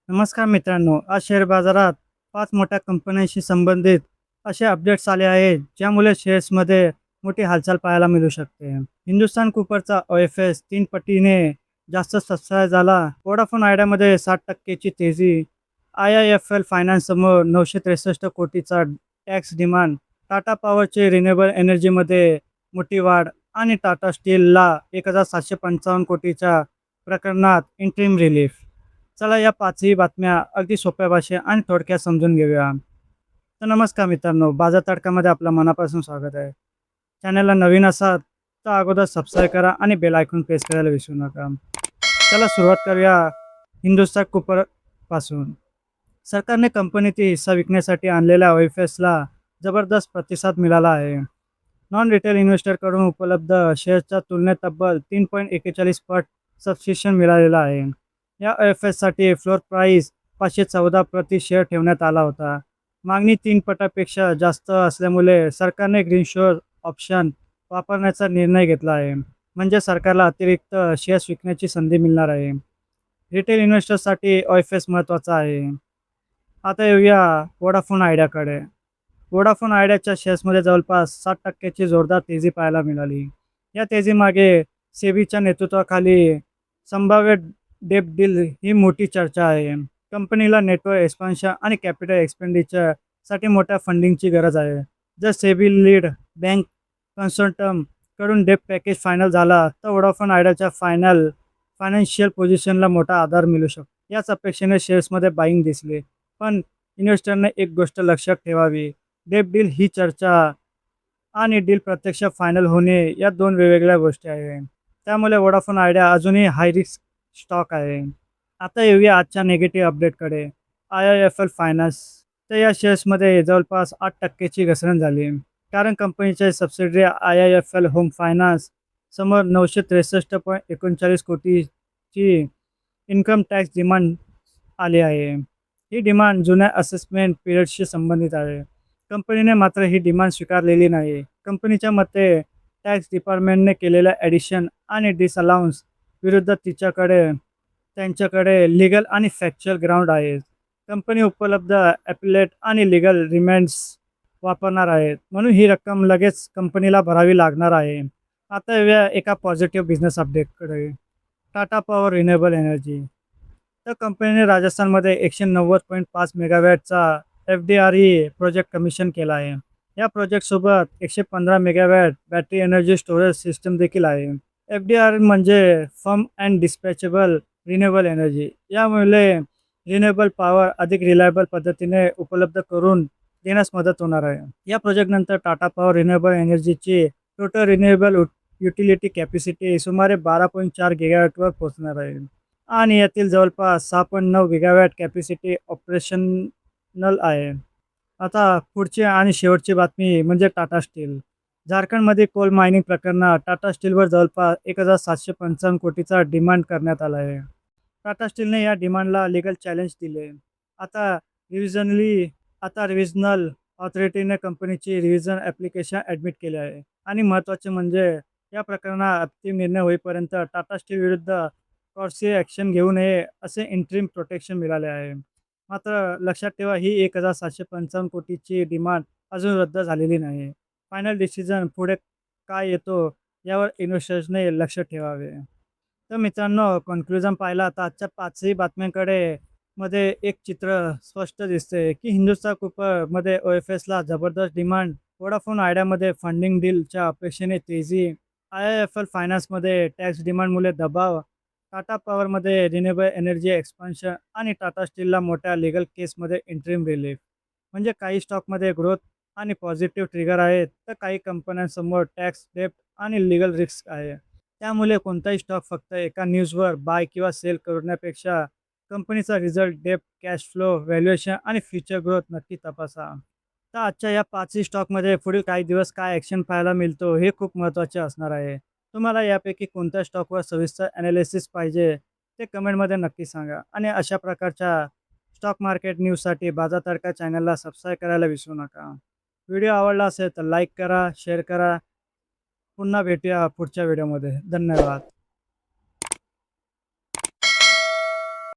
नमस्कार मित्रांनो, आज शेअर बाजारात 5 मोठ्या कंपन्यांशी संबंधित असे अपडेट्स आले आहेत, ज्यामुळे शेअर्समध्ये मोठी हालचाल पाहायला मिळू शकते. हिंदुस्तान कॉपरचा OFS 3 पटीने जास्त सबस्क्राईब झाला. व्होडाफोन आयडियामध्ये 60% ची तेजी. IIFL फायनान्ससमोर 963 कोटीचा टॅक्स डिमांड. टाटा पॉवरचे रिन्युएबल एनर्जीमध्ये मोठी वाढ आणि टाटा स्टीलला 1755 कोटीच्या प्रकरणात इंटरिम रिलीफ. चला या पाचही बातम्या अगदी सोप्या भाषेत आणि थोडक्यात समजून घेऊया. तर नमस्कार मित्रांनो, बाजार तडकामध्ये आपलं मनापासून स्वागत आहे. चॅनलला नवीन असाल तर अगोदर सबस्क्राईब करा आणि बेल आयकॉन प्रेस करायला विसरू नका. चला सुरुवात करूया हिंदुस्तान कॉपरपासून. सरकारने कंपनीतील हिस्सा विकण्यासाठी आणलेल्या OFSला जबरदस्त प्रतिसाद मिळाला आहे. नॉन रिटेल इन्व्हेस्टरकडून उपलब्ध शेअर्सच्या तुलनेत तब्बल 3.41 पट सबस्क्रिप्शन मिळालेलं आहे. या OFSसाठी फ्लोर प्राईस 514 प्रति शेअर ठेवण्यात आला होता. मागणी 3 पटापेक्षा जास्त असल्यामुळे सरकारने ग्रीनशोर ऑप्शन वापरण्याचा निर्णय घेतला आहे. म्हणजे सरकारला अतिरिक्त शेअर्स विकण्याची संधी मिळणार आहे. रिटेल इन्व्हेस्टर्ससाठी OFS महत्त्वाचा आहे. आता येऊया व्होडाफोन आयडियाकडे. व्होडाफोन आयडियाच्या शेअर्समध्ये जवळपास 60% ची जोरदार तेजी पाहायला मिळाली. या तेजीमागे सेबीच्या नेतृत्वाखाली संभाव्य डेप डील ही मोठी चर्चा आहे. कंपनीला नेटवर्क एक्सपान्शन आणि कॅपिटल एक्सपेंडिचरसाठी मोठ्या फंडिंगची गरज आहे. जर सेबी लीड बँक कन्सोर्टियम कडून डेप पॅकेज फायनल झाला तर व्होडाफोन आयडियाच्या फायनान्शियल पोझिशनला मोठा आधार मिळू शकतो. याच अपेक्षेने शेअर्समध्ये बाईंग दिसली. पण इन्व्हेस्टरने एक गोष्ट लक्षात ठेवावी, डेप डील ही चर्चा आणि डील प्रत्यक्ष फायनल होणे या दोन वेगवेगळ्या गोष्टी आहेत. त्यामुळे व्होडाफोन आयडिया अजूनही हाय रिस्क स्टॉक आहे. आता येऊया आजच्या निगेटिव्ह अपडेटकडे. IIFL finance. तर या शेअर्समध्ये जवळपास 8% ची घसरण झाली. कारण कंपनीचे सबसिडियरी IIFL होम फायनान्स समोर 963.39 कोटीची इन्कम टॅक्स डिमांड आली आहे. ही डिमांड जुन्या असेसमेंट पिरियडशी संबंधित आहे. कंपनीने मात्र ही डिमांड स्वीकारलेली नाही. कंपनीच्या मते टॅक्स डिपार्टमेंटने केलेल्या ॲडिशन आणि डिसअलाउन्स विरुद्ध त्यांच्याकडे लीगल आणि फॅक्च्युअल ग्राउंड आहेत. कंपनी उपलब्ध ॲपिलेट आणि लीगल रिमेंड्स वापरणार आहेत, म्हणून ही रक्कम लगेच कंपनीला भरावी लागणार आहे. आता येऊया एका पॉझिटिव्ह बिझनेस अपडेटकडे. Tata power renewable energy. तर कंपनीने राजस्थानमध्ये 190.5 मेगावॅटचा FDRE प्रोजेक्ट कमिशन केला आहे. या प्रोजेक्टसोबत 115 megawatt battery energy storage system देखील आहे. FDRE म्हणजे फर्म अँड डिस्पॅचेबल रिन्युएबल एनर्जी. यामुळे रिन्युएबल पॉवर अधिक रिलायबल पद्धतीने उपलब्ध करून देण्यास मदत होणार आहे. या प्रोजेक्टनंतर टाटा पॉवर रिन्युएबल एनर्जीची टोटल रिन्युएबल युटिलिटी कॅपॅसिटी सुमारे 12.4 गिगावॅटवर पोहोचणार आहे आणि यातील जवळपास 6.9 गिगावॅट कॅपॅसिटी ऑपरेशनल आहे. आता पुढची आणि शेवटची बातमी म्हणजे टाटा स्टील. झारखंडमध्ये कोल मायनिंग प्रकरणात टाटा स्टीलवर जवळपास 1755 कोटीचा डिमांड करण्यात आला आहे. टाटा स्टीलने या डिमांडला लीगल चॅलेंज दिले. आता रिव्हिजनल ऑथॉरिटीने कंपनीची रिव्हिजन ॲप्लिकेशन ॲडमिट केले आहे आणि महत्त्वाचे म्हणजे या प्रकरणात अंतिम निर्णय होईपर्यंत टाटा स्टील विरुद्ध कॉर्सी ॲक्शन घेऊ नये असे इंटरिम प्रोटेक्शन मिळाले आहे. मात्र लक्षात ठेवा, ही 1755 कोटीची डिमांड अजून रद्द झालेली नाही. फायनल डिसिजन पुढे काय येतो यावर इन्व्हेस्टर्सने लक्ष ठेवावे. तर मित्रांनो, कन्क्लुजन पाहिला तर आजच्या पाचही बातम्यांकडे मध्ये एक चित्र स्पष्ट दिसते की हिंदुस्तान कॉपरमध्ये OFSला जबरदस्त डिमांड, व्होडाफोन आयडियामध्ये फंडिंग डीलच्या अपेक्षेने तेजी, IIFL फायनान्समध्ये टॅक्स डिमांडमुळे दबाव, टाटा पॉवरमध्ये रिन्युएबल एनर्जी एक्सपान्शन आणि टाटा स्टीलला मोठ्या लीगल केसमध्ये इंटरिम रिलीफ. म्हणजे काही स्टॉकमध्ये ग्रोथ आणि पॉझिटिव्ह ट्रिगर आहेत, तर काही कंपन्यांसमोर टॅक्स डेप्ट आणि लीगल रिस्क आहे. त्यामुळे कोणताही स्टॉक फक्त एका न्यूजवर बाय किंवा सेल करण्यापेक्षा कंपनीचा रिझल्ट, डेप्ट, कॅश फ्लो, व्हॅल्युएशन आणि फ्युचर ग्रोथ नक्की तपासा. तर आजच्या या पाचही स्टॉकमध्ये पुढील काही दिवस काय ॲक्शन पाहायला मिळतो हे खूप महत्त्वाचे असणार आहे. तुम्हाला यापैकी कोणत्या स्टॉकवर सविस्तर ॲनालिसिस पाहिजे ते कमेंटमध्ये नक्की सांगा आणि अशा प्रकारच्या स्टॉक मार्केट न्यूजसाठी बाजार तडका चॅनलला सबस्क्राईब करायला विसरू नका. व्हिडिओ आवडला असेल तर लाईक करा, शेअर करा. पुन्हा भेटूया पुढच्या व्हिडिओमध्ये. धन्यवाद.